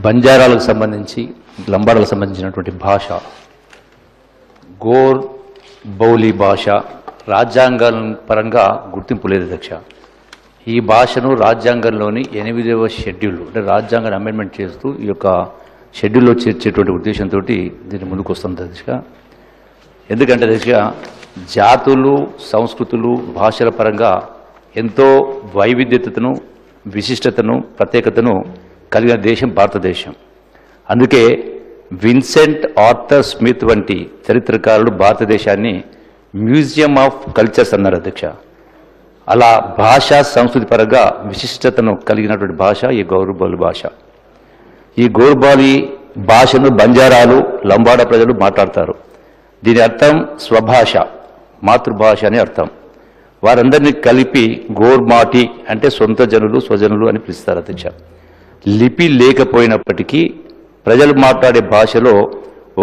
బంజారాలకు సంబంధించి లంబాడాలకు సంబంధించినటువంటి భాష గోర్ బౌలి భాష రాజ్యాంగం పరంగా గుర్తింపు లేదు అధ్యక్ష. ఈ భాషను రాజ్యాంగంలోని 8వ షెడ్యూల్ అంటే రాజ్యాంగాన్ని అమెండ్మెంట్ చేస్తూ ఈ యొక్క షెడ్యూల్లో చేర్చేటువంటి ఉద్దేశంతో దీన్ని ముందుకు వస్తుంది అధ్యక్ష. ఎందుకంటే అధ్యక్ష జాతులు సంస్కృతులు భాషల పరంగా ఎంతో వైవిధ్యతను విశిష్టతను ప్రత్యేకతను కలిగిన దేశం భారతదేశం. అందుకే విన్సెంట్ ఆర్థర్ స్మిత్ వంటి చరిత్రకారులు భారతదేశాన్ని మ్యూజియం ఆఫ్ కల్చర్స్ అన్నారు అధ్యక్ష. అలా భాషా సంస్కృతి పరంగా విశిష్టతను కలిగినటువంటి భాష ఈ గౌరబాలి భాష. ఈ గౌరబాలి భాషను బంజారాలు లంబాడా ప్రజలు మాట్లాడతారు. దీని అర్థం స్వభాష మాతృభాష అని అర్థం. వారందరినీ కలిపి గోర్మాటి అంటే సొంత జనులు స్వజనులు అని పిలుస్తారు అధ్యక్ష. లిపి లేకపోయినప్పటికీ ప్రజలు మాట్లాడే భాషలో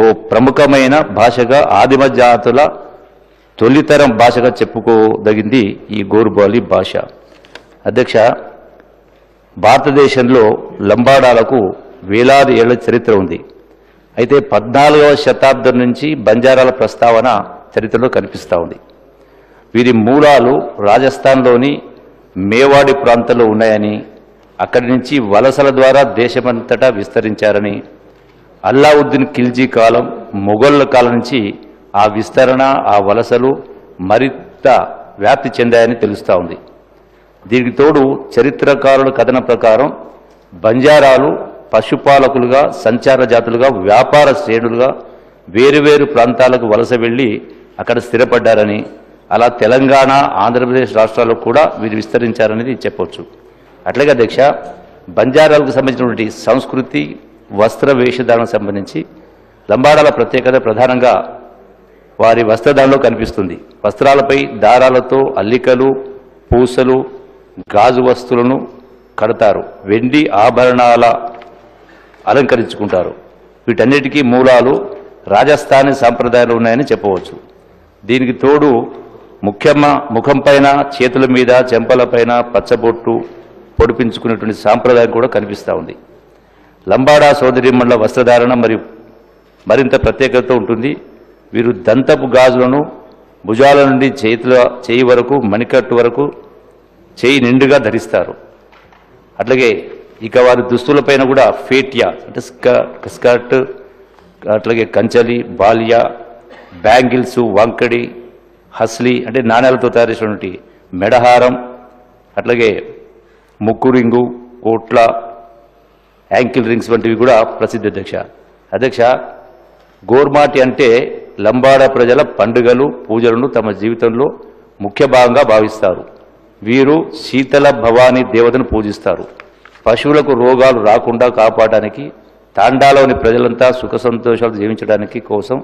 ఓ ప్రముఖమైన భాషగా ఆదిమ జాతుల తొలితరం భాషగా చెప్పుకోదగింది ఈ గోర్బాలి భాష అధ్యక్ష. భారతదేశంలో లంబాడాలకు వేలాది ఏళ్ల చరిత్ర ఉంది. అయితే 14వ శతాబ్దం నుంచి బంజారాల ప్రస్తావన చరిత్రలో కనిపిస్తూ ఉంది. వీరి మూలాలు రాజస్థాన్లోని మేవాడి ప్రాంతంలో ఉన్నాయని, అక్కడి నుంచి వలసల ద్వారా దేశమంతటా విస్తరించారని, అల్లావుద్దీన్ ఖిల్జీ కాలం మొఘళ్ల కాలం నుంచి ఆ విస్తరణ ఆ వలసలు మరింత వ్యాప్తి చెందాయని తెలుస్తూ ఉంది. దీనికి తోడు చరిత్రకారుల కథనం ప్రకారం బంజారాలు పశుపాలకులుగా సంచార జాతులుగా వ్యాపార శ్రేణులుగా వేరువేరు ప్రాంతాలకు వలస వెళ్ళి అక్కడ స్థిరపడ్డారని, అలా తెలంగాణ ఆంధ్రప్రదేశ్ రాష్ట్రాల్లో కూడా వీరు విస్తరించారనేది చెప్పవచ్చు. అట్లాగే అధ్యక్ష బంజారాలకు సంబంధించినటువంటి సంస్కృతి వస్త్ర వేషధారణకు సంబంధించి లంబాడాల ప్రత్యేకత ప్రధానంగా వారి వస్త్రధారణలో కనిపిస్తుంది. వస్త్రాలపై దారాలతో అల్లికలు పూసలు గాజు వస్తువులను కడతారు. వెండి ఆభరణాల అలంకరించుకుంటారు. వీటన్నిటికీ మూలాలు రాజస్థానీ సాంప్రదాయాలు ఉన్నాయని చెప్పవచ్చు. దీనికి తోడు ముఖం పైన చేతుల మీద చెంపలపైన పచ్చబొట్టు పొడిపించుకునేటువంటి సాంప్రదాయం కూడా కనిపిస్తూ ఉంది. లంబాడా సోదరీమణుల వస్త్రధారణ మరింత ప్రత్యేకతతో ఉంటుంది. వీరు దంతపు గాజులను భుజాల నుండి చేయి వరకు మణికట్టు వరకు చేయి నిండుగా ధరిస్తారు. అట్లాగే ఇక వారి దుస్తులపైన కూడా ఫేటియా అంటే స్కర్ట్, అట్లాగే కంచలి, బాలియా, బ్యాంగిల్స్, వంకడి, హస్లీ అంటే నాణ్యాలతో తయారు చేసినటువంటి మెడహారం, అట్లాగే ముక్కు రింగు, కోట్ల, యాంకిల్ రింగ్స్ వంటివి కూడా ప్రసిద్ధి అధ్యక్ష. గోర్మాటి అంటే లంబాడా ప్రజల పండుగలు పూజలను తమ జీవితంలో ముఖ్య భాగంగా భావిస్తారు. వీరు శీతల భవానీ దేవతను పూజిస్తారు. పశువులకు రోగాలు రాకుండా కాపాడడానికి తాండాలోని ప్రజలంతా సుఖ సంతోషాలు జీవించడానికి కోసం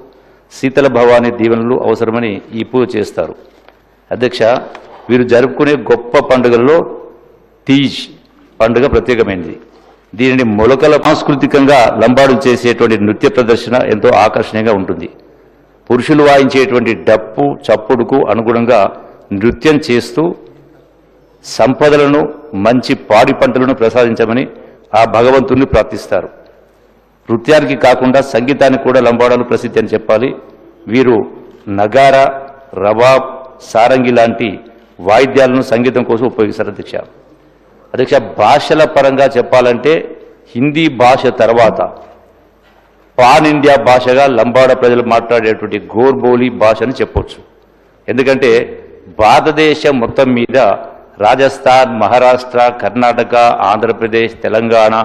శీతల భవానీ దీవెనలు అవసరమని ఈ పూజ చేస్తారు అధ్యక్ష. వీరు జరుపుకునే గొప్ప పండుగల్లో తీజ్ పండుగ ప్రత్యేకమైనది. దీనిని మొలకల సాంస్కృతికంగా లంబాడులు చేసేటువంటి నృత్య ప్రదర్శన ఎంతో ఆకర్షణీయంగా ఉంటుంది. పురుషులు వాయించేటువంటి డప్పు చప్పుడుకు అనుగుణంగా నృత్యం చేస్తూ సంపదలను మంచి పాడి పంటలను ప్రసాదించమని ఆ భగవంతుణ్ణి ప్రార్థిస్తారు. నృత్యానికి కాకుండా సంగీతానికి కూడా లంబాడాలు ప్రసిద్ధి అని చెప్పాలి. వీరు నగారా, రవాబ్, సారంగి లాంటి వాయిద్యాలను సంగీతం కోసం ఉపయోగిస్తారు అధ్యక్ష. భాషల పరంగా చెప్పాలంటే హిందీ భాష తర్వాత పాన్ ఇండియా భాషగా లంబాడా ప్రజలు మాట్లాడేటువంటి గోర్బోలి భాష అని చెప్పవచ్చు. ఎందుకంటే భారతదేశం మొత్తం మీద రాజస్థాన్, మహారాష్ట్ర, కర్ణాటక, ఆంధ్రప్రదేశ్, తెలంగాణ,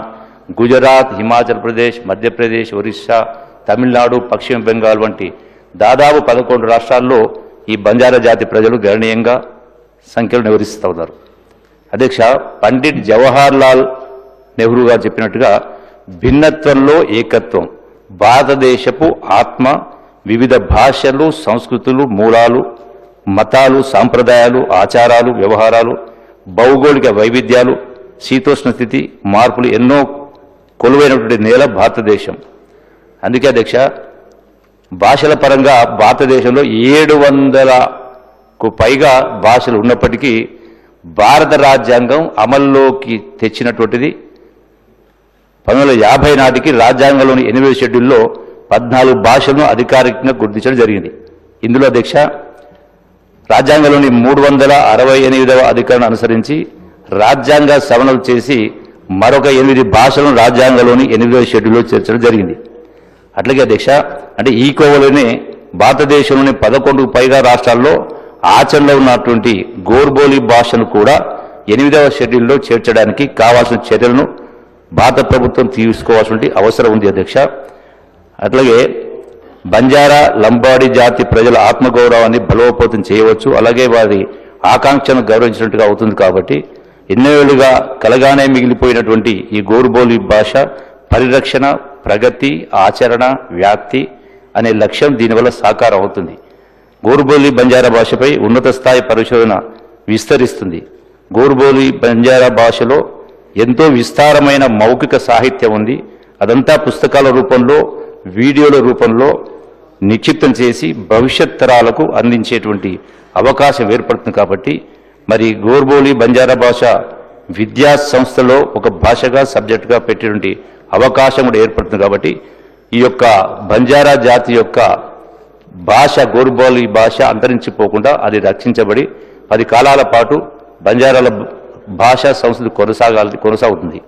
గుజరాత్, హిమాచల్ ప్రదేశ్, మధ్యప్రదేశ్, ఒరిస్సా, తమిళనాడు, పశ్చిమ బెంగాల్ వంటి దాదాపు 11 రాష్ట్రాల్లో ఈ బంజారా జాతి ప్రజలు గణనీయంగా సంఖ్యలో నివసిస్తూ ఉన్నారు అధ్యక్ష. పండిట్ జవహర్ లాల్ నెహ్రూ గారు చెప్పినట్టుగా భిన్నత్వంలో ఏకత్వం, భారతదేశపు ఆత్మ, వివిధ భాషలు, సంస్కృతులు, మూలాలు, మతాలు, సాంప్రదాయాలు, ఆచారాలు, వ్యవహారాలు, భౌగోళిక వైవిధ్యాలు, శీతోష్ణ స్థితి మార్పులు ఎన్నో కొలువైనటువంటి నేల భారతదేశం. అందుకే అధ్యక్ష భాషల పరంగా భారతదేశంలో 700కు పైగా భాషలు ఉన్నప్పటికీ భారత రాజ్యాంగం అమల్లోకి తెచ్చినటువంటిది 1950 నాటికి రాజ్యాంగంలోని 8వ షెడ్యూల్లో 14 భాషలను అధికారికంగా గుర్తించడం జరిగింది. ఇందులో అధ్యక్ష రాజ్యాంగంలోని 368వ అధికరణ అనుసరించి రాజ్యాంగ సవరణలు చేసి మరొక 8 భాషలను రాజ్యాంగంలోని 8వ షెడ్యూల్లో చేర్చడం జరిగింది. అట్లాగే అధ్యక్ష అంటే ఈ కోవలోనే భారతదేశంలోని 11కు పైగా రాష్ట్రాల్లో ఆచరణలో ఉన్నటువంటి గోర్బోలి భాషను కూడా 8వ షెడ్యూల్లో చేర్చడానికి కావాల్సిన చర్యలను భారత ప్రభుత్వం తీసుకోవాల్సిన అవసరం ఉంది అధ్యక్ష. అట్లాగే బంజారా లంబాడి జాతి ప్రజల ఆత్మగౌరవాన్ని బలోపేతం చేయవచ్చు, అలాగే వారి ఆకాంక్షను గౌరవించినట్టుగా అవుతుంది. కాబట్టి ఎన్నో ఏళ్లుగా కలగానే మిగిలిపోయినటువంటి ఈ గోర్బోలి భాష పరిరక్షణ, ప్రగతి, ఆచరణ, వ్యాప్తి అనే లక్ష్యం దీనివల్ల సాకారం అవుతుంది. గోర్బోలి బంజారా భాషపై ఉన్నత స్థాయి పరిశోధన విస్తరిస్తుంది. గోర్బోలి బంజారా భాషలో ఎంతో విస్తారమైన మౌఖిక సాహిత్యం ఉంది. అదంతా పుస్తకాల రూపంలో, వీడియోల రూపంలో నిక్షిప్తం చేసి భవిష్యత్ తరాలకు అందించేటువంటి అవకాశం ఏర్పడుతుంది. కాబట్టి మరి గోర్బోలి బంజారా భాష విద్యా సంస్థలో ఒక భాషగా సబ్జెక్టుగా పెట్టేటువంటి అవకాశం కూడా ఏర్పడుతుంది. కాబట్టి ఈ యొక్క బంజారా జాతి యొక్క భాష గోర్బోలి భాష అంతరించిపోకుండా అది రక్షించబడి 10 కాలాల పాటు బంజారాల భాషా సంస్కృతి కొనసాగుతుంది.